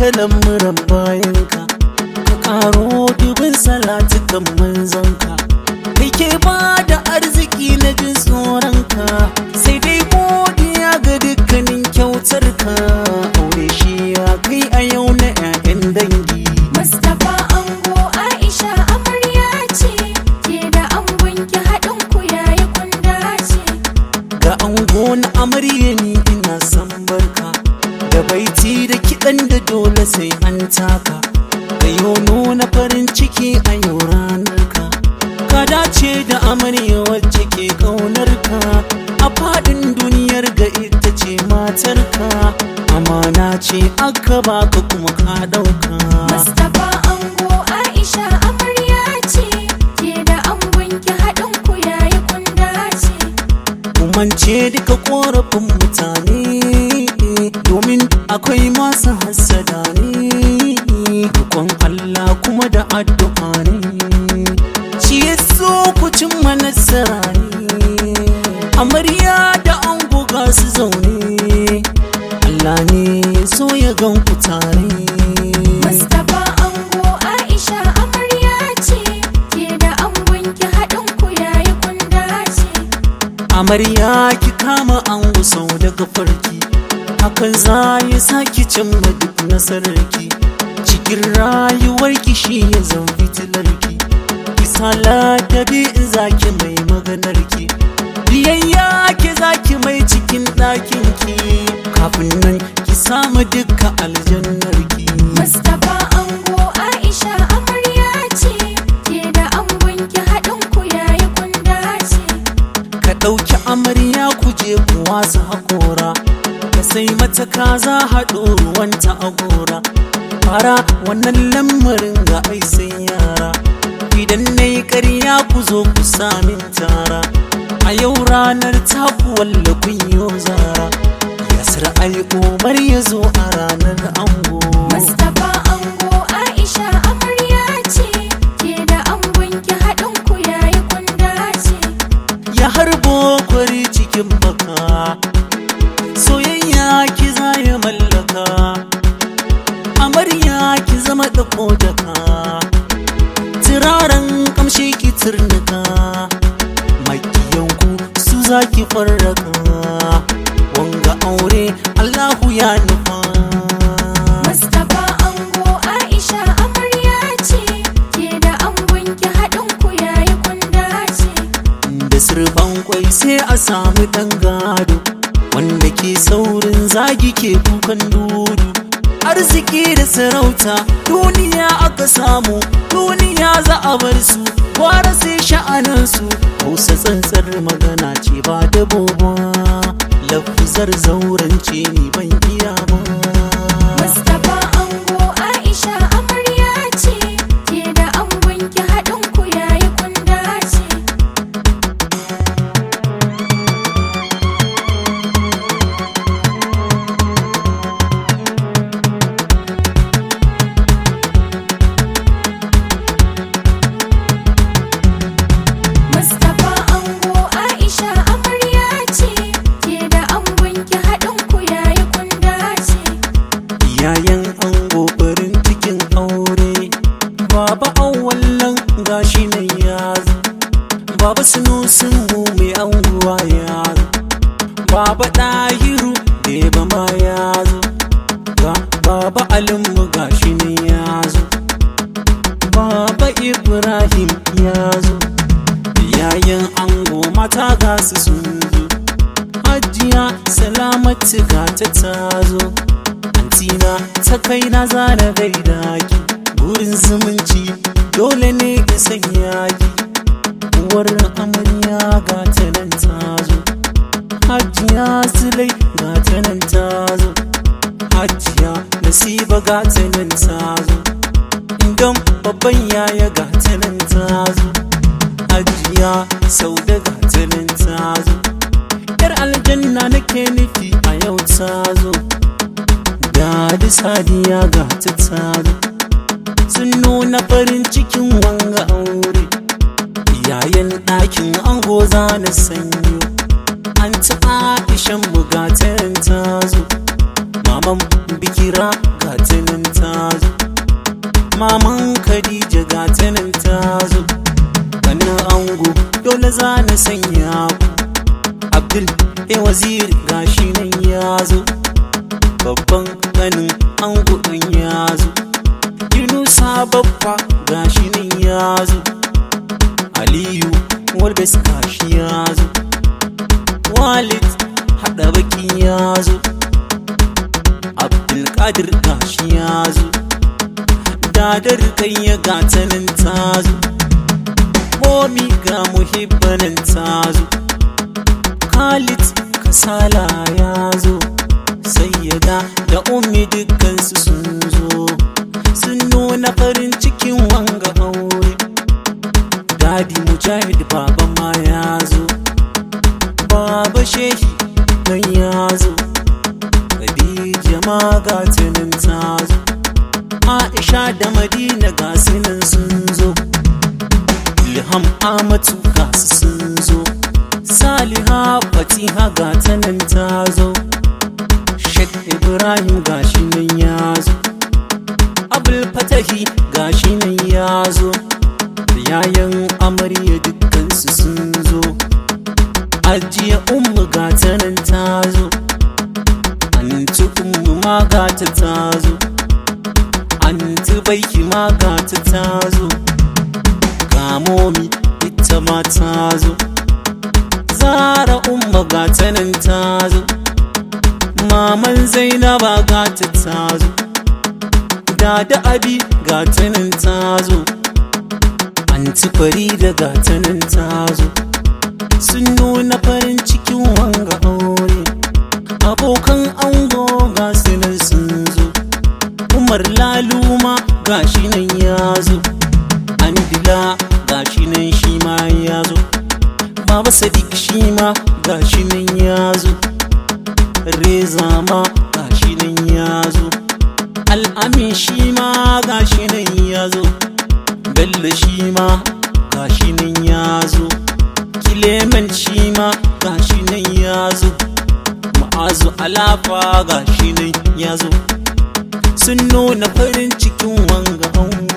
kyautata lamuran bayanka, ka karo dubin salatukan manzonka, kai ke ba da arziki na jin tsoronka, sai dai godiya ga dukkanin kyautarka. Aure shi ya kai a yau na 'ya'yan dangi. Mustapha ango Aisha amarya ce, ke da angonki haɗin ku yayi kun dace. Ga ango na amarya ni ina son barka, da baiti da kiɗan da dole sai an taka, ka nuna farin ciki a yau ranarka, ka dace da amarya wacce ke ƙaunarka, a faɗin duniyar ga ita ce matarka, amana ce aka baka kuma ka ɗauka. Mustapha ango Aisha amarya ce, ke da angonki haɗin ku yayi kun dace. Kumance duka ƙorafin mutane, domin akwai masu hassada ne, dukwan Allah kuma da addu'a ne, shi ya so ku cimma nasara ne. Amarya da ango ga su zaune, Allah ne ya so ya gan ku tare. Mustapha ango Aisha amarya ce, ke da angonki haɗin ku yayi kun dace. Amarya ki kama ango sau daga farki, hakan za ya saki cimma duk nasararki, cikin rayuwarki shi ya zan fitilarki, ki sala da in zaki mai maganarki, biyayya ki zaki mai cikin ɗakinki, kafin nan ki samu dukkan aljannarki. Mustapha ango Aisha amarya ce, ke da angonki haɗin ku yayi kun dace. Ka ɗauki amarya ku je ku wasa haƙora, ka sai mata kaza haɗo ruwanta a gora, fara wannan lamarin ga ai sai yara, idan na yi ƙarya ku zo ku samin tara, a yau ranar taku walla kun yo zara, Yasir Ali Umar ya zo a ranar ango. Mustapha ango Aisha amarya ce, ke da angonki haɗin ku yayi kun dace. Ya harbo kwari cikin baka, soyayya ki za ya mallaka, amarya ki zama ɗauko daka, turaren kamshi ki turnuka, makiyanku su za ki farraka, wanga aure Allahu ya nufa. Mustapha ango Aisha amarya ce, ke da angonki haɗin ku yayi kun dace. Da sirban kwai sai a samu ɗan gado, wanda ke saurin zagi ke kukan dudu, arziki da sarauta duniya aka samu, duniya za a bar su, gwara sai sha'anansu, hausa tsantsar magana ce ba da boba, lafizar zaurance ni ban iya ba. Mustapha ango Aisha amarya ce, ke da angonki haɗin ku yayi kun dace. Mustapha ango Aisha amarya ce, ke da angonki haɗin ku yayi kun dace. Yayan ango farin cikin aure, baba awwallan gashi nan yazo, baba sunusun mu mai anguwa yazo, baba ɗahiru beba ma yazo, baba alimmu gashi nan yazo, baba Ibrahim yazo, yayan ango mata gasu sun zo, Hajiya Salamatu ga ta tazo, antina ta kai na zana gaida ki, gurin zumunci dole ne in sanya ki, uwar amarya ga ta nan tazo, Hajiya Sulai ga ta nan tazo, Hajiya Nasiba ga ta nan tazo, Indom babban yaya ga ta nan tazo, Hajiya Sauda ga ta nan tazo, yar aljanna nake nufi a yau tazo, Dadi Sadiya ga ta tazo, sun nuna farin cikin wanga aure, yayan ɗakin ango za na sanyo, an ta Aishan mu ga ta nan tazo, maman Bikira ga ta nan tazo. gashi nan ya zo, babban ganin ango ɗin ya zo, Yunusa babba gashi nan ya zo, Aliyu Walbes gashi ya zo, Walid haɗa baki ya zo, Abdulkadir gashi ya zo, Dadar Rukayya gata nan ta zo, Momi ga Muhibbanan ta zo, Khalid Kasala ya zo, Sayyada da Ummi dukkansu sun zo, sun nuna farin cikin wanga aure. Dadi Mujahid baba ma ya zo, Baba Shehi nan ya zo, Khadija ma gata nan ta zo, Aisha da Madina ga su nan sun zo, Ilham Amatu ga su sun zo, Saliha Fatiha gata nan ta zo, Sheikh Ibrahim gashi nan ya zo, Abul Fatahi gashi nan ya zo, yayan amarya dukkansu sun zo, Ajiya Ummu gata nan ta zo, Anti Ummu ma gata ta zo, Anti Baiki ma gata ta zo, ga Momi ita ma ta zo, Zara Umma gata nan ta zo, Maman Zainaba gata ta zo, Dada Abi gata nan ta zo, Anti Farida gata nan ta zo, sun nuna farin cikin wanga aure. Abokan ango ga su nan sun zo, Umar Laluma gashi nan ya zo, Andila gashi nan shi ma ya zo, Baba Sadiq shi ma gashi nan ya zo, Reza ma gashi nan ya zo, Al'amin shi ma gashi nan ya zo, Bello shi ma gashi nan ya zo, Kileman shi ma gashi nan ya zo, Ma'azu Alafa gashi nan ya zo, sun nuna farin cikin wanga ango.